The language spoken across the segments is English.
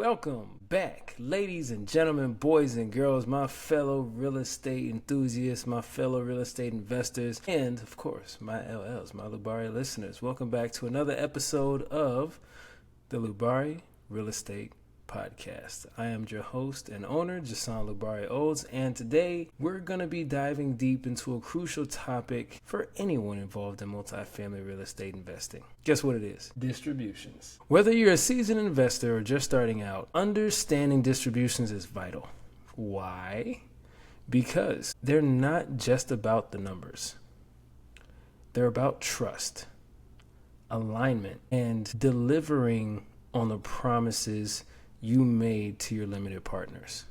Welcome back, ladies and gentlemen, boys and girls, my fellow real estate enthusiasts, my fellow real estate investors, and of course, my LLs, my Lubari listeners. Welcome back to another episode of the Lubari Real Estate Podcast. I am your host and owner, Jason Lubari Olds, and today we're going to be diving deep into a crucial topic for anyone involved in multifamily real estate investing. Guess what it is? Distributions. Whether you're a seasoned investor or just starting out, understanding distributions is vital. Why? Because they're not just about the numbers. They're about trust, alignment, and delivering on the promises you made to your limited partners.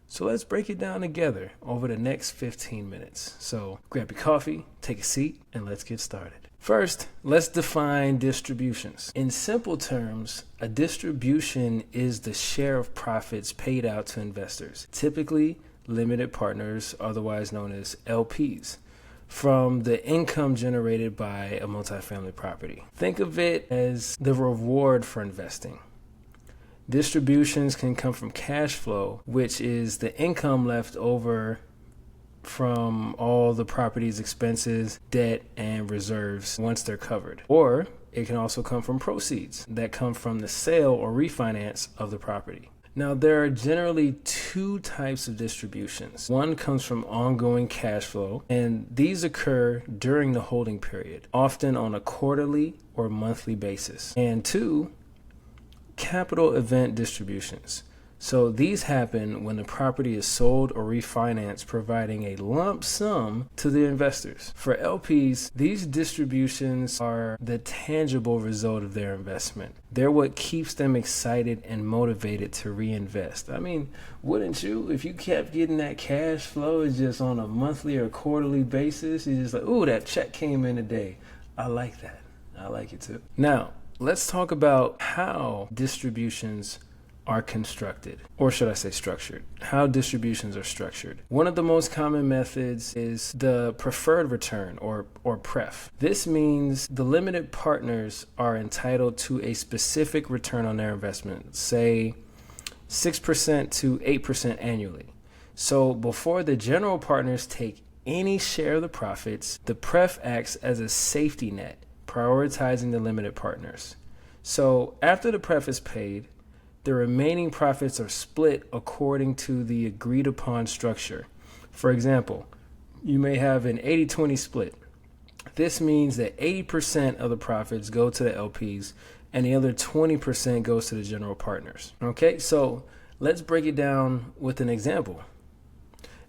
So let's break it down together over the next 15 minutes. So grab your coffee, take a seat, and let's get started. First, let's define distributions. In simple terms, a distribution is the share of profits paid out to investors, typically limited partners, otherwise known as LPs, from the income generated by a multifamily property. Think of it as the reward for investing. Distributions can come from cash flow, which is the income left over from all the property's expenses, debt, and reserves once they're covered. Or it can also come from proceeds that come from the sale or refinance of the property. Now, there are generally two types of distributions. One comes from ongoing cash flow, and these occur during the holding period, often on a quarterly or monthly basis. And two, capital event distributions. So these happen when the property is sold or refinanced, providing a lump sum to the investors. For LPs, these distributions are the tangible result of their investment. They're what keeps them excited and motivated to reinvest. I mean, wouldn't you? If you kept getting that cash flow just on a monthly or quarterly basis, you're just like, ooh, that check came in today. I like that. I like it too. Now, let's talk about how distributions are constructed, or should I say structured, how distributions are structured. One of the most common methods is the preferred return, or PREF. This means the limited partners are entitled to a specific return on their investment, say 6% to 8% annually. So before the general partners take any share of the profits, the PREF acts as a safety net, prioritizing the limited partners. So after the PREF is paid, the remaining profits are split according to the agreed upon structure. For example, you may have an 80-20 split. This means that 80% of the profits go to the LPs and the other 20% goes to the general partners. Okay, so let's break it down with an example.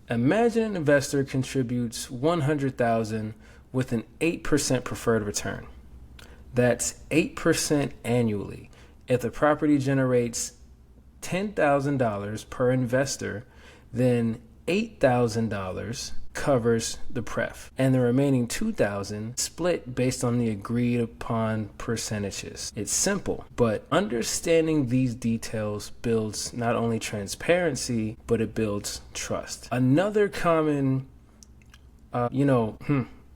Imagine an investor contributes $100,000 with an 8% preferred return. That's 8% annually. If the property generates $10,000 per investor, then $8,000 covers the PREF, and the remaining $2,000 split based on the agreed upon percentages. It's simple, but understanding these details builds not only transparency, but it builds trust. Another common,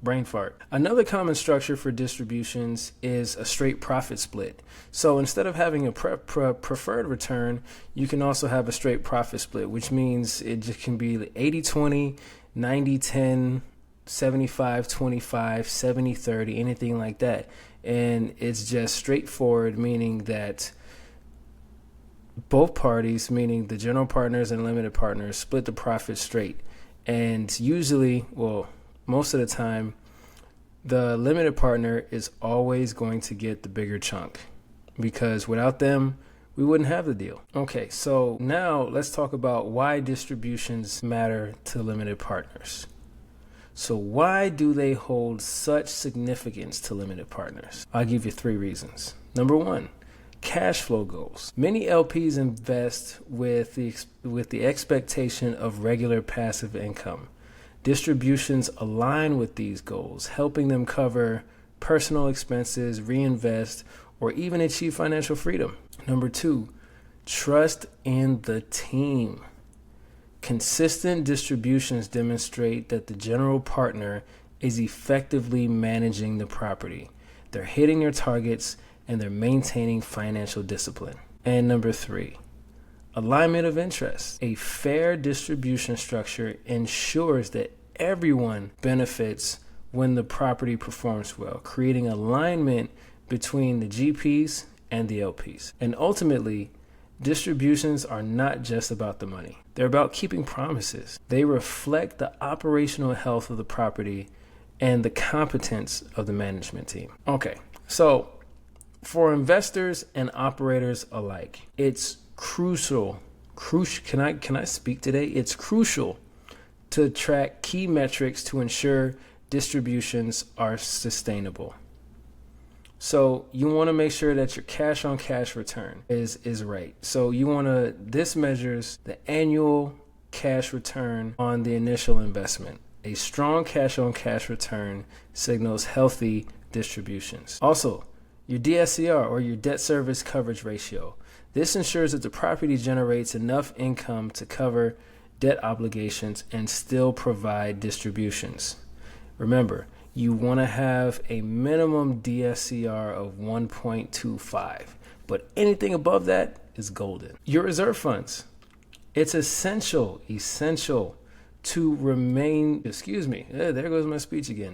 brain fart. Another common structure for distributions is a straight profit split. So instead of having a preferred return, you can also have a straight profit split, which means it just can be 80-20, 90-10, 75-25, 70-30, anything like that. And it's just straightforward, meaning that both parties, meaning the general partners and limited partners, split the profit straight. And usually, most of the time, the limited partner is always going to get the bigger chunk because without them, we wouldn't have the deal. Okay, so now let's talk about why distributions matter to limited partners. So why do they hold such significance to limited partners? I'll give you 3 reasons. Number 1, cash flow goals. Many LPs invest with the expectation of regular passive income. Distributions align with these goals, helping them cover personal expenses, reinvest, or even achieve financial freedom. Number 2, trust in the team. Consistent distributions demonstrate that the general partner is effectively managing the property. They're hitting their targets and they're maintaining financial discipline. And number 3, alignment of interest. A fair distribution structure ensures that everyone benefits when the property performs well, creating alignment between the GPs and the LPs. And ultimately, distributions are not just about the money. They're about keeping promises. They reflect the operational health of the property and the competence of the management team. Okay, so for investors and operators alike, it's crucial. Can I speak today? It's crucial to track key metrics to ensure distributions are sustainable. So you want to make sure that your cash on cash return is right. So this measures the annual cash return on the initial investment. A strong cash on cash return signals healthy distributions. Also, your DSCR, or your debt service coverage ratio. This ensures that the property generates enough income to cover debt obligations and still provide distributions. Remember, you want to have a minimum DSCR of 1.25, but anything above that is golden. Your reserve funds. It's essential to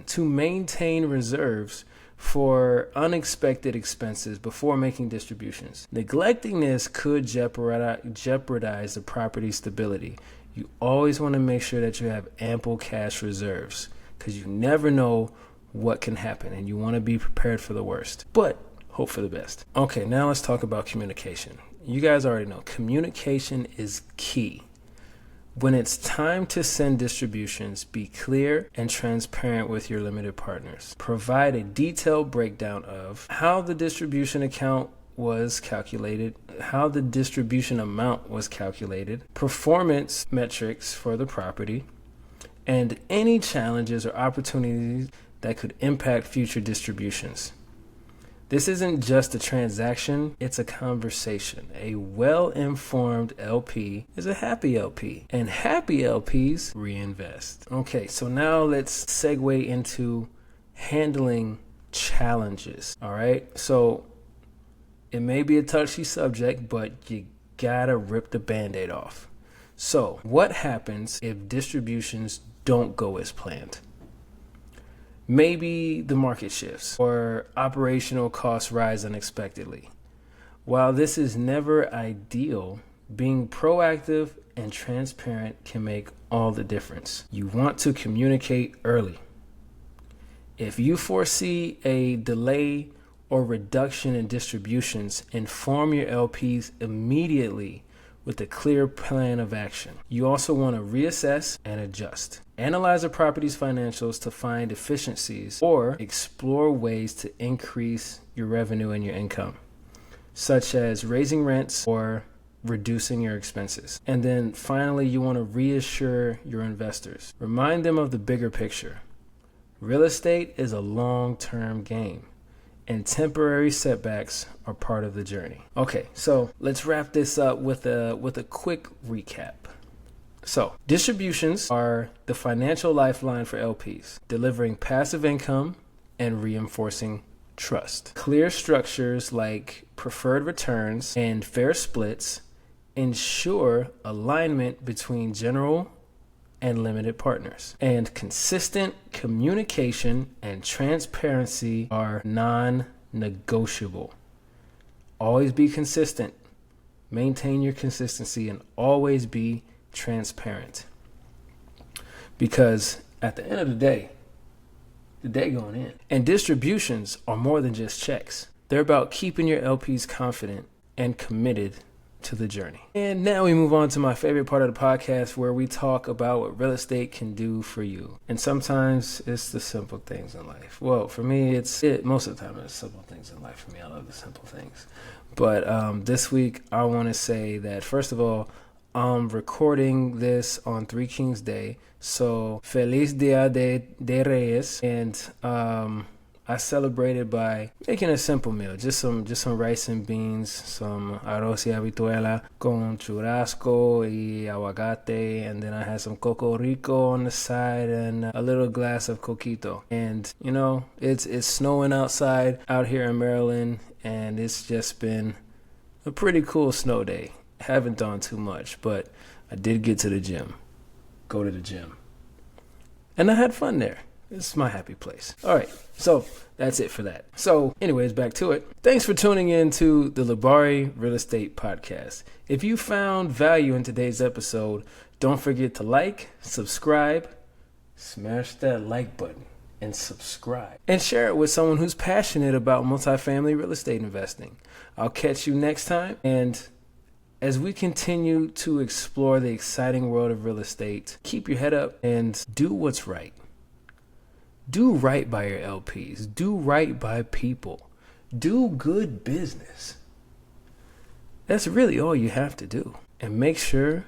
to maintain reserves for unexpected expenses before making distributions. Neglecting this could jeopardize the property's stability. You always want to make sure that you have ample cash reserves, because you never know what can happen and you want to be prepared for the worst, but hope for the best. Okay, now let's talk about communication. You guys already know communication is key. When it's time to send distributions, be clear and transparent with your limited partners. Provide a detailed breakdown of how the distribution account was calculated, how the distribution amount was calculated, performance metrics for the property, and any challenges or opportunities that could impact future distributions. This isn't just a transaction, it's a conversation. A well-informed LP is a happy LP, and happy LPs reinvest. Okay, so now let's segue into handling challenges. All right, so it may be a touchy subject, but you gotta rip the Band-Aid off. So what happens if distributions don't go as planned? Maybe the market shifts or operational costs rise unexpectedly. While this is never ideal, being proactive and transparent can make all the difference. You want to communicate early. If you foresee a delay or reduction in distributions, inform your LPs immediately with a clear plan of action. You also want to reassess and adjust. Analyze a property's financials to find efficiencies or explore ways to increase your revenue and your income, such as raising rents or reducing your expenses. And then finally, you want to reassure your investors. Remind them of the bigger picture. Real estate is a long-term game, and temporary setbacks are part of the journey. Okay, so let's wrap this up with a quick recap. So, distributions are the financial lifeline for LPs, delivering passive income and reinforcing trust. Clear structures like preferred returns and fair splits ensure alignment between general and limited partners. And consistent communication and transparency are non-negotiable. Always be consistent. Maintain your consistency and always be transparent. Because at the end of the day going in. And distributions are more than just checks. They're about keeping your LPs confident and committed to the journey. And now we move on to my favorite part of the podcast, where we talk about what real estate can do for you. And sometimes it's the simple things in life. Well, for me, most of the time it's simple things in life for me. I love the simple things. But this week, I want to say that, first of all, I'm recording this on Three Kings Day. So, Feliz Dia de Reyes. And I celebrated by making a simple meal, just some rice and beans, some arroz y habichuela con churrasco y aguacate, and then I had some coco rico on the side and a little glass of coquito. And you know, it's snowing outside out here in Maryland, and it's just been a pretty cool snow day. Haven't done too much, but I did get to the gym. Go to the gym. And I had fun there. It's my happy place. All right, so that's it for that. So anyways, back to it. Thanks for tuning in to the Labari Real Estate Podcast. If you found value in today's episode, don't forget to like, subscribe, smash that like button, and subscribe. And share it with someone who's passionate about multifamily real estate investing. I'll catch you next time. And as we continue to explore the exciting world of real estate, keep your head up and do what's right. Do right by your LPs. Do right by people. Do good business. That's really all you have to do. And make sure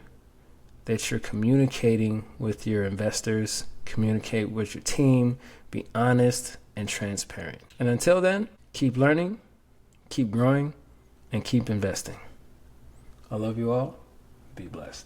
that you're communicating with your investors, communicate with your team, be honest and transparent. And until then, keep learning, keep growing, and keep investing. I love you all. Be blessed.